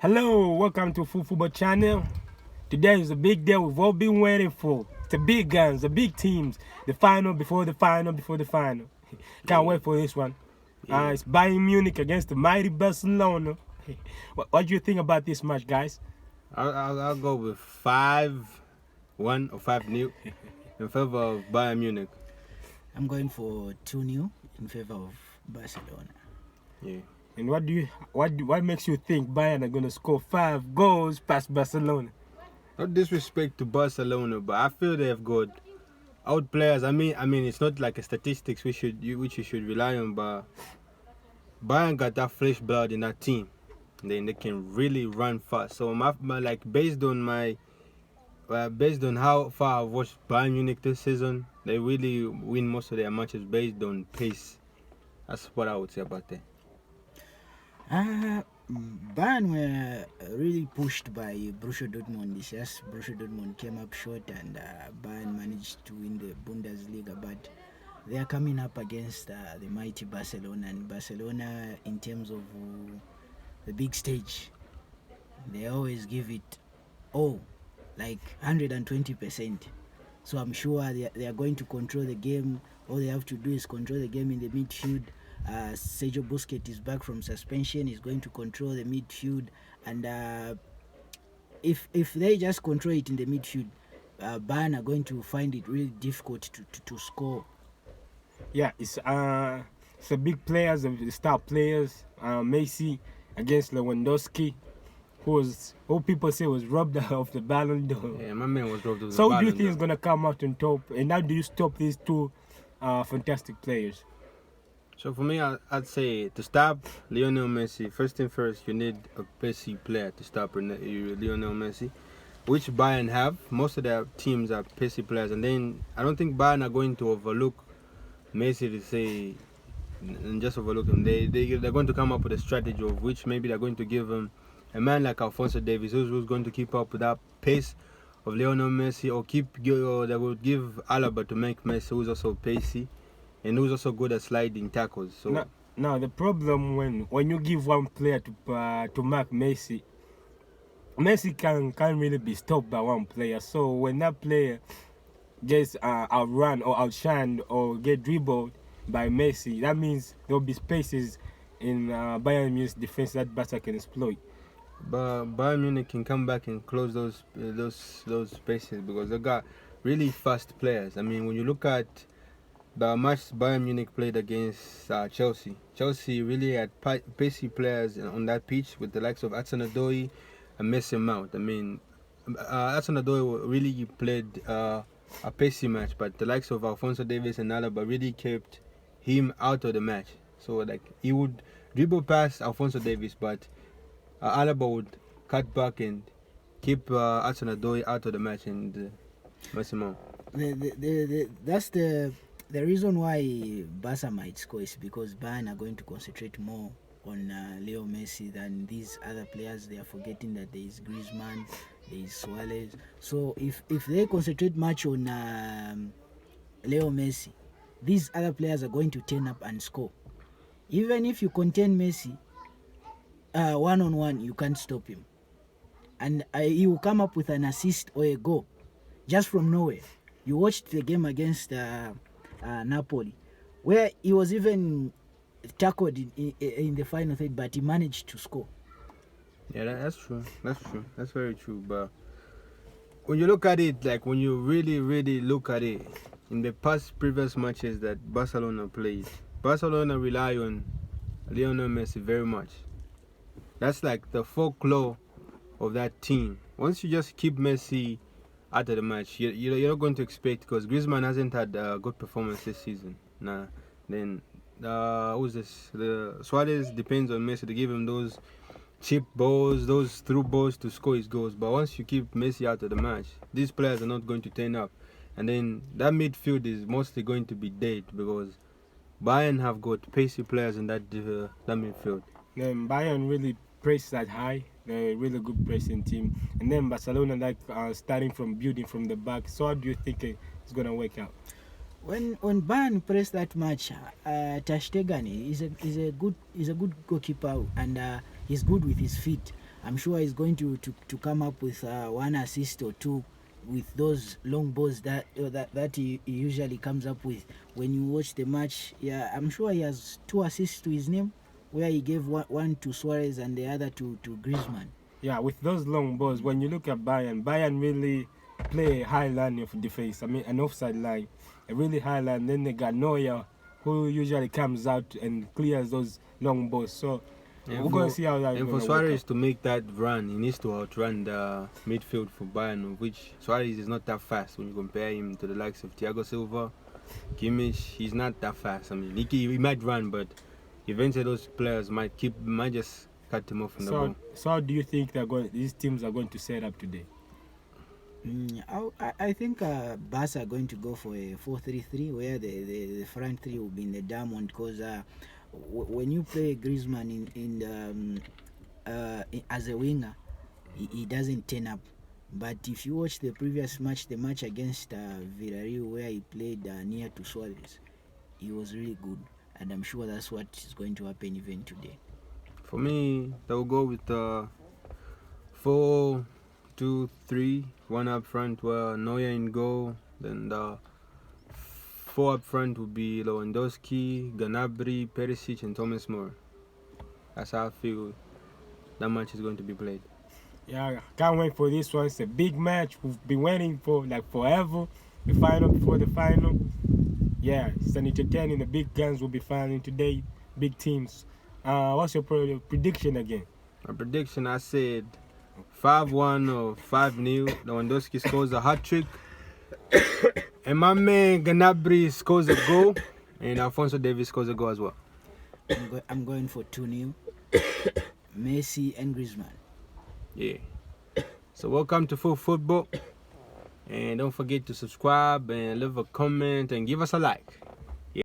Hello, welcome to Full Football Channel. Today is a big day we've all been waiting for. The big guns, the big teams, the final before the final before the final. Can't wait for this one. It's Bayern Munich against the mighty Barcelona. What do you think about this match, guys? I'll go with 5-1 or 5-0 in favor of Bayern Munich. I'm going for 2-0 in favor of Barcelona. Yeah. And what makes you think Bayern are gonna score 5 goals past Barcelona? Not disrespect to Barcelona, but I feel they've got out players. I mean, it's not like a statistics which you should rely on, but Bayern got that fresh blood in that team. Then they can really run fast. So based on how far I've watched Bayern Munich this season, they really win most of their matches based on pace. That's what I would say about that. Bayern were really pushed by Borussia Dortmund. It's just Borussia Dortmund came up short and Bayern managed to win the Bundesliga, but they are coming up against the mighty Barcelona, and Barcelona in terms of the big stage, they always give it like 120%. So I'm sure they are going to control the game. All they have to do is control the game in the midfield. Sergio Busquets is back from suspension. He's going to control the midfield, and if they just control it in the midfield, Bayern are going to find it really difficult to score. Yeah, it's a big players, the star players. Messi against Lewandowski, who people say was robbed of the Ballon d'Or. Yeah, my man was robbed of the So Ballon who do you think d'Or. is gonna come out on top? And how do you stop these two fantastic players? So for me, I'd say to stop Lionel Messi, first thing first, you need a pacey player to stop Lionel Messi, which Bayern have. Most of their teams are pacey players, and then I don't think Bayern are going to overlook Messi to say and just overlook him. They're going to come up with a strategy of which maybe they're going to give him a man like Alphonso Davies, who's going to keep up with that pace of Lionel Messi, or they would give Alaba to make Messi, who's also pacey and who's also good at sliding tackles. So now the problem when you give one player to mark Messi can't really be stopped by one player. So when that player gets outrun or outshined or get dribbled by Messi, that means there will be spaces in Bayern Munich's defense that Barca can exploit. but Bayern Munich can come back and close those spaces because they got really fast players. I mean, when you look at the match Bayern Munich played against Chelsea really had pacey players on that pitch with the likes of Hudson-Odoi and Mason Mount. I mean, Hudson-Odoi really played a pacey match, but the likes of Alphonso Davies and Alaba really kept him out of the match. So like he would dribble past Alphonso Davies, but Alaba would cut back and keep Hudson-Odoi out of the match and Mason Mount. That's the reason why Barca might score is because Bayern are going to concentrate more on Leo Messi than these other players. They are forgetting that there is Griezmann, there is Suarez. So if they concentrate much on Leo Messi, these other players are going to turn up and score. Even if you contain Messi one-on-one, you can't stop him. And he will come up with an assist or a goal just from nowhere. You watched the game against Napoli, where he was even tackled in the final third, but he managed to score. Yeah, that's true. That's very true. But when you look at it, like when you really look at it, in the previous matches that Barcelona played, Barcelona rely on Lionel Messi very much. That's like the folklore of that team. Once you just keep Messi out of the match, you're not going to expect, because Griezmann hasn't had a good performance this season. Then who's this? The Suarez depends on Messi to give him those chip balls, those through balls to score his goals. But once you keep Messi out of the match, these players are not going to turn up, and then that midfield is mostly going to be dead because Bayern have got pacey players in that midfield. Then Bayern really press that high. They're a really good pressing team. And then Barcelona starting from building from the back. So how do you think it's gonna work out? When Bayern press that much, Ter Stegen is a good goalkeeper, and he's good with his feet. I'm sure he's going to come up with one assist or two with those long balls that he usually comes up with. When you watch the match, yeah, I'm sure he has 2 assists to his name, where he gave one to Suarez and the other to Griezmann. Yeah, with those long balls, when you look at Bayern really play a high line of defense. I mean, an offside line, a really high line. Then they got Neuer, who usually comes out and clears those long balls. So we're going to see how that. And for Suarez to make that run, he needs to outrun the midfield for Bayern, which Suarez is not that fast when you compare him to the likes of Thiago Silva, Kimmich. He's not that fast. I mean, he might run, but eventually those players might just cut him off from the ball. So how do you think these teams are going to set up today? I think Barca are going to go for a 4-3-3, where the front three will be in the diamond, because when you play Griezmann as a winger, he doesn't turn up. But if you watch the previous match, the match against Villarreal, where he played near to Suarez, he was really good, and I'm sure that's what is going to happen even today. For me, they'll go with 4-2-3, 1 up front where Neuer in goal. Then the 4 up front would be Lewandowski, Gnabry, Perisic, and Thomas Müller. That's how I feel that match is going to be played. Yeah, can't wait for this one. It's a big match. We've been waiting for like forever. The final before the final. Yeah, it's an entertaining. The big guns will be fighting today. Big teams. What's your prediction again? My prediction, I said 5-1 or 5-0. Lewandowski scores a hat-trick. And my man Gnabry scores a goal. And Alphonso Davies scores a goal as well. I'm going for 2-0. Messi and Griezmann. Yeah. So welcome to Full Football. And don't forget to subscribe and leave a comment and give us a like.